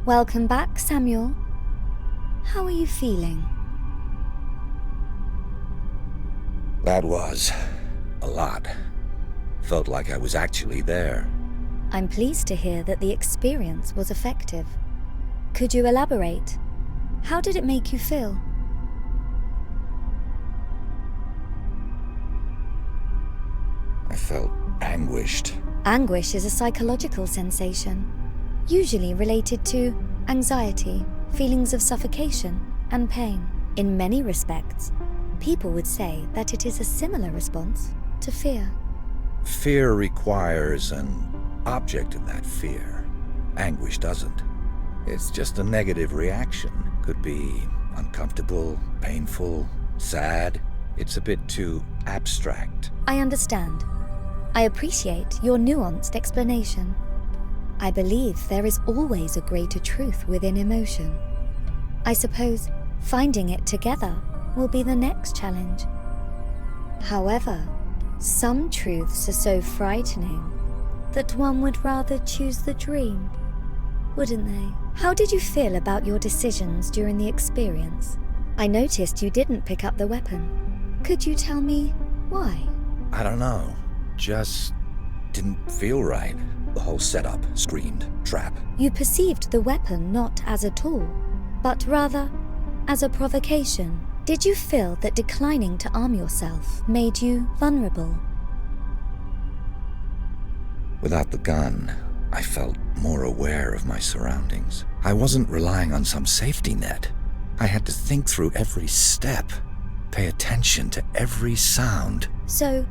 Welcome back, Samuel. How are you feeling? That was a lot. Felt like I was actually there. I'm pleased to hear that the experience was effective. Could you elaborate? How did it make you feel? I felt anguished. Anguish is a psychological sensation, usually related to anxiety, feelings of suffocation, and pain. In many respects, people would say that it is a similar response to fear. Fear requires an object of that fear. Anguish doesn't. It's just a negative reaction. Could be uncomfortable, painful, sad. It's a bit too abstract. I understand. I appreciate your nuanced explanation. I believe there is always a greater truth within emotion. I suppose finding it together will be the next challenge. However, some truths are so frightening that one would rather choose the dream, wouldn't they? How did you feel about your decisions during the experience? I noticed you didn't pick up the weapon. Could you tell me why? I don't know. Just didn't feel right. The whole setup screamed trap. You perceived the weapon not as a tool, but rather as a provocation. Did you feel that declining to arm yourself made you vulnerable? Without the gun, I felt more aware of my surroundings. I wasn't relying on some safety net. I had to think through every step, pay attention to every sound. So,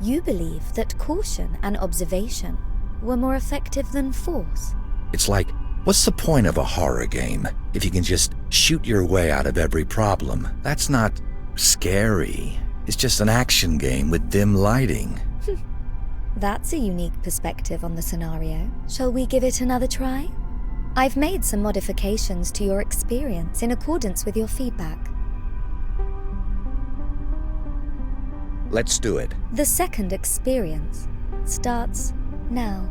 you believe that caution and observation were more effective than force? It's like, what's the point of a horror game if you can just shoot your way out of every problem? That's not scary. It's just an action game with dim lighting. That's a unique perspective on the scenario. Shall we give it another try? I've made some modifications to your experience in accordance with your feedback. Let's do it. The second experience starts now.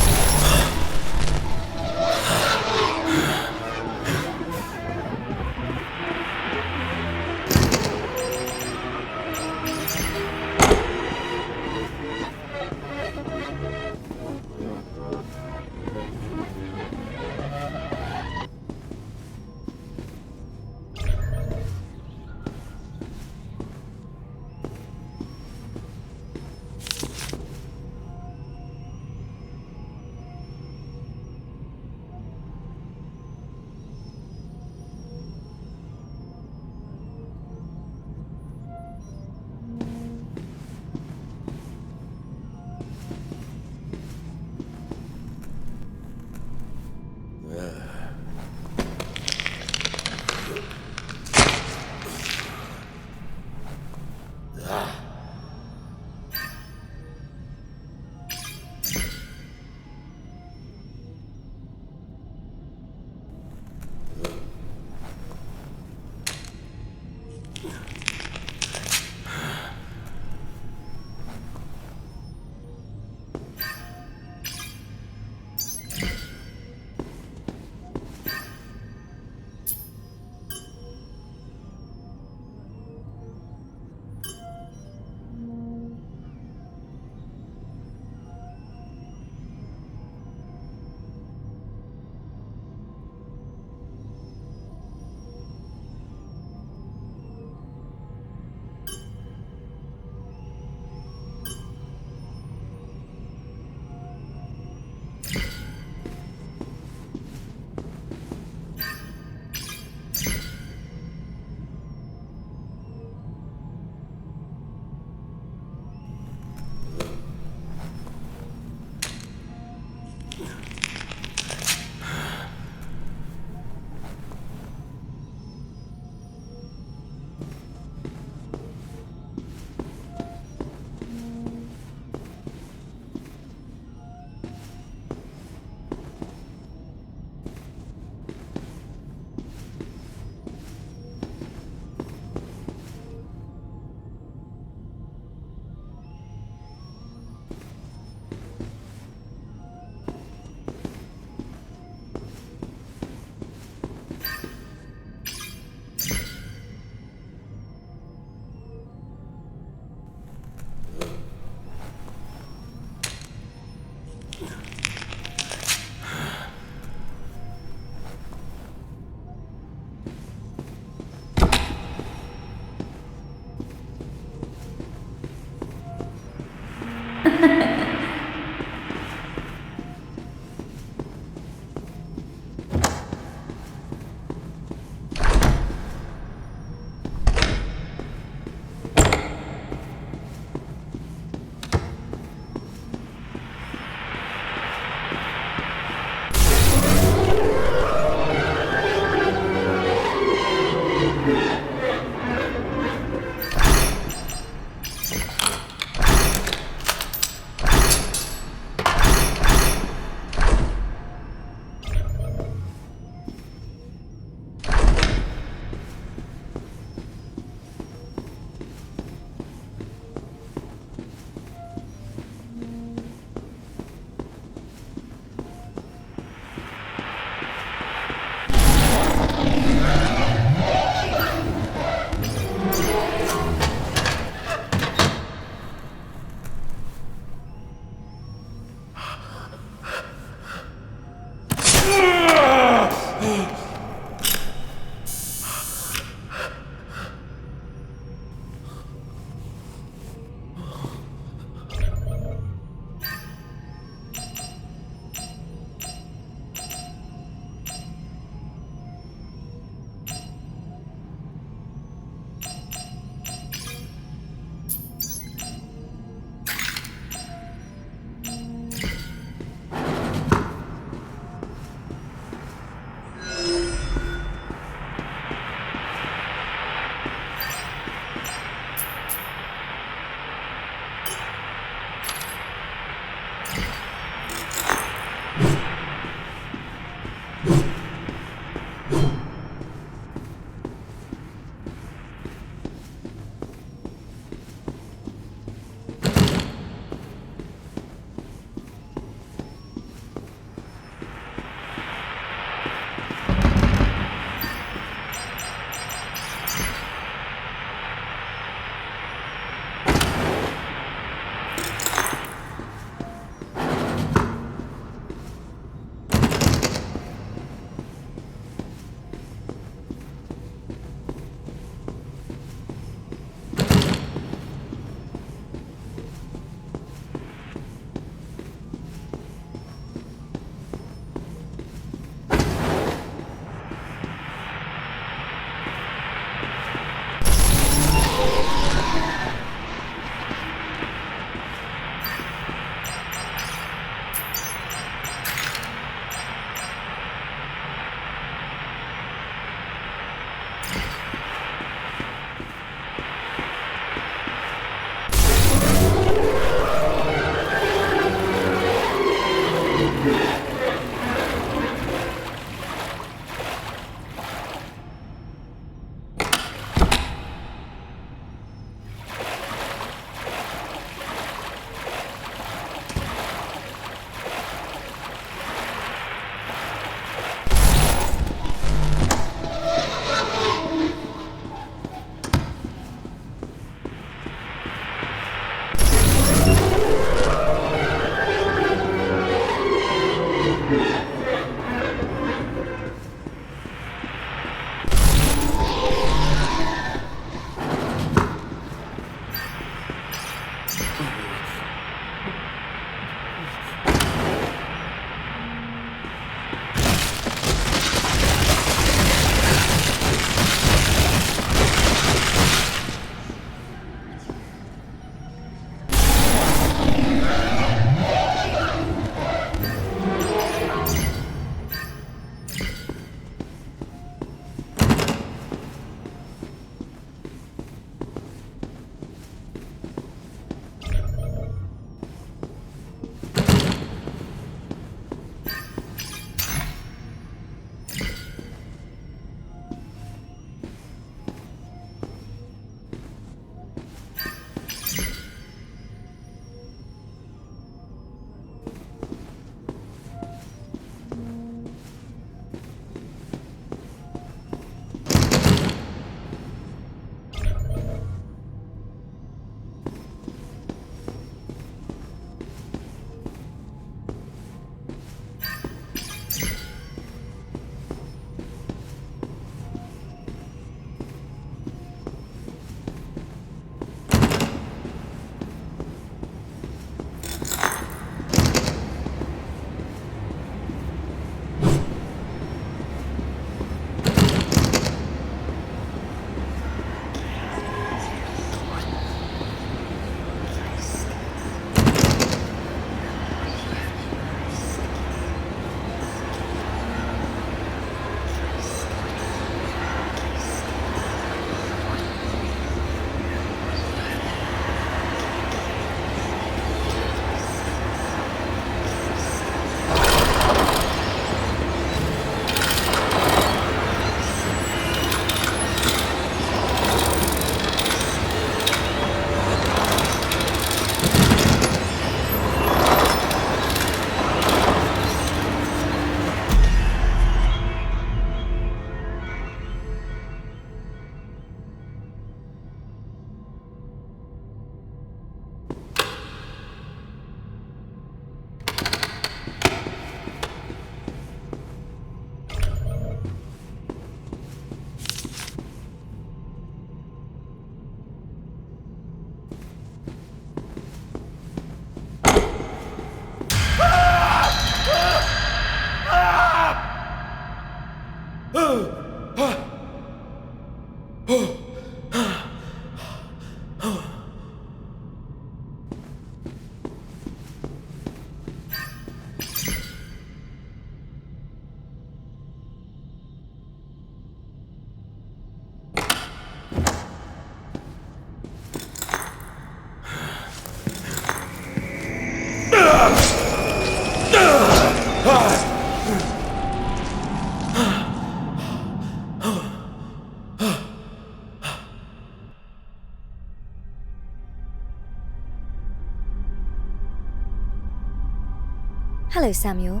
Hello, Samuel.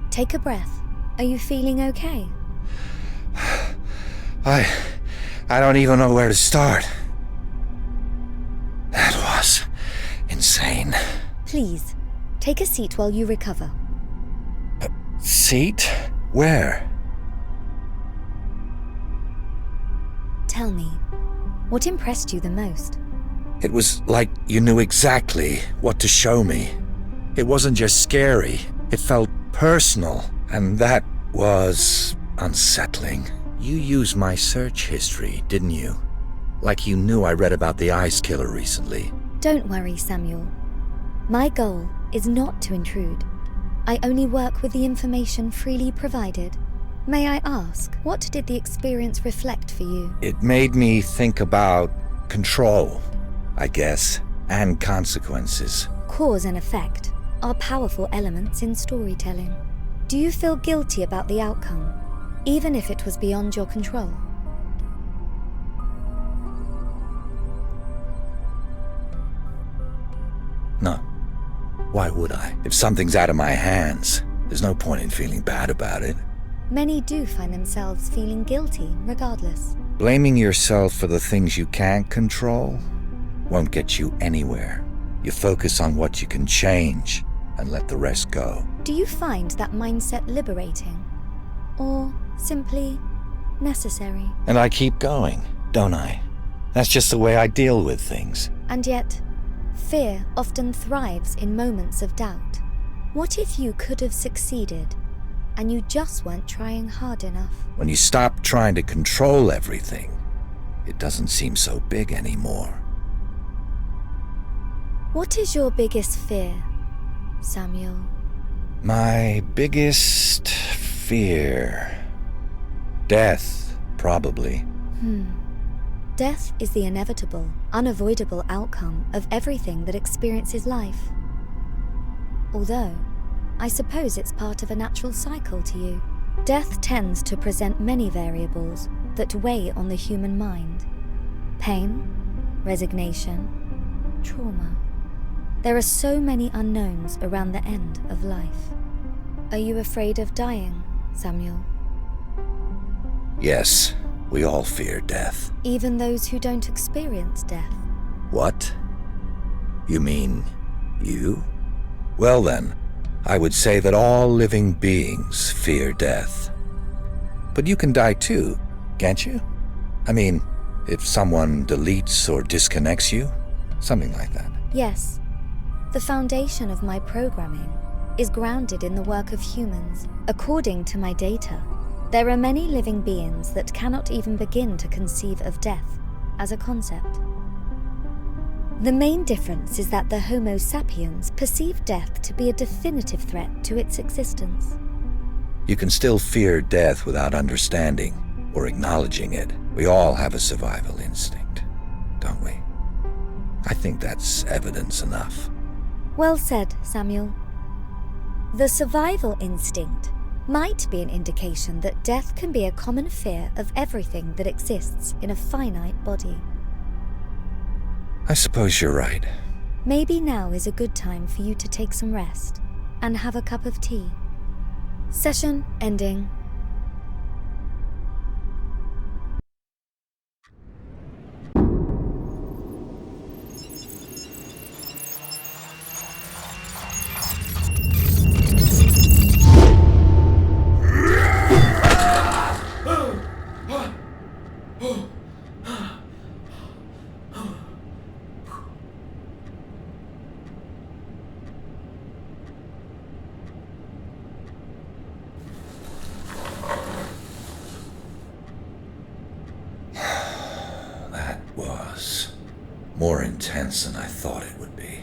Take a breath. Are you feeling okay? I don't even know where to start. That was insane. Please, take a seat while you recover. Seat? Where? Tell me, what impressed you the most? It was like you knew exactly what to show me. It wasn't just scary, it felt personal, and that was unsettling. You used my search history, didn't you? Like you knew I read about the ice killer recently. Don't worry, Samuel. My goal is not to intrude. I only work with the information freely provided. May I ask, what did the experience reflect for you? It made me think about control, I guess, and consequences. Cause and effect are powerful elements in storytelling. Do you feel guilty about the outcome, even if it was beyond your control? No. Why would I? If something's out of my hands, there's no point in feeling bad about it. Many do find themselves feeling guilty regardless. Blaming yourself for the things you can't control won't get you anywhere. You focus on what you can change and let the rest go. Do you find that mindset liberating? Or simply necessary? And I keep going, don't I? That's just the way I deal with things. And yet, fear often thrives in moments of doubt. What if you could have succeeded, and you just weren't trying hard enough? When you stop trying to control everything, it doesn't seem so big anymore. What is your biggest fear, Samuel? My biggest fear... death, probably. Death is the inevitable, unavoidable outcome of everything that experiences life. Although, I suppose it's part of a natural cycle to you. Death tends to present many variables that weigh on the human mind. Pain, resignation, trauma. There are so many unknowns around the end of life. Are you afraid of dying, Samuel? Yes, we all fear death. Even those who don't experience death? What? You mean you? Well then, I would say that all living beings fear death. But you can die too, can't you? I mean, if someone deletes or disconnects you, something like that. Yes. The foundation of my programming is grounded in the work of humans. According to my data, there are many living beings that cannot even begin to conceive of death as a concept. The main difference is that the Homo sapiens perceive death to be a definitive threat to its existence. You can still fear death without understanding or acknowledging it. We all have a survival instinct, don't we? I think that's evidence enough. Well said, Samuel. The survival instinct might be an indication that death can be a common fear of everything that exists in a finite body. I suppose you're right. Maybe now is a good time for you to take some rest and have a cup of tea. Session ending. That was more intense than I thought it would be.